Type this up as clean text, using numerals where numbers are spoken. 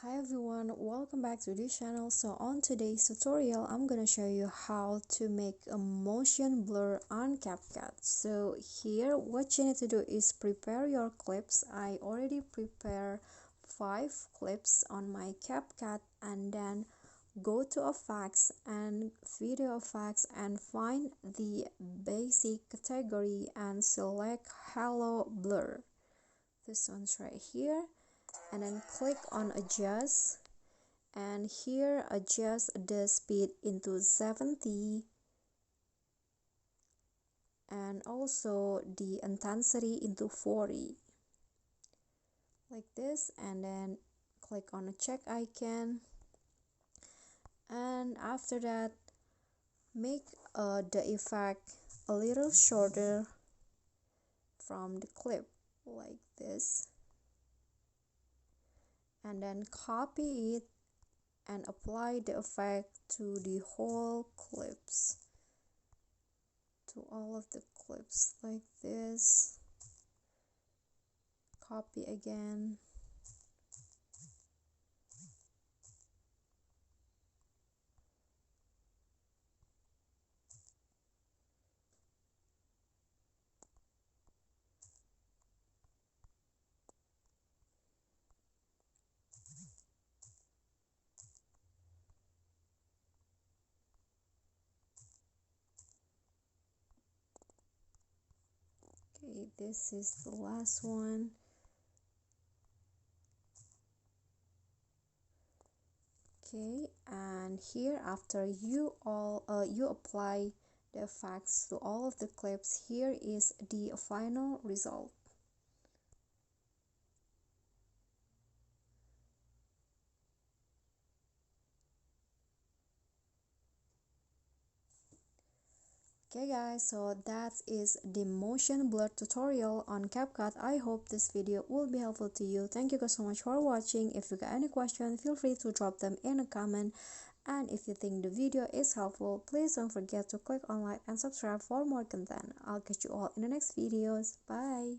Hi everyone, welcome back to this channel. So on today's tutorial, I'm gonna show you how to make a motion blur on CapCut. So here, what you need to do is prepare your clips. I already prepared 5 clips on my CapCut, and then go to effects and video effects and find the basic category and select halo blur. This one's right here, and then click on adjust, and here adjust the speed into 70 and also the intensity into 40 like this, and then click on a check icon, and after that make the effect a little shorter from the clip like this, and then copy it and apply the effect to the whole clips, to all of the clips like this. Copy again, okay, this is the last one. Okay, and here after you apply the effects to all of the clips, here is the final result. Okay guys, so that is the motion blur tutorial on CapCut. I hope this video will be helpful to you. Thank you guys so much for watching. If you got any questions, feel free to drop them in a comment. And if you think the video is helpful, please don't forget to click on like and subscribe for more content. I'll catch you all in the next videos. Bye.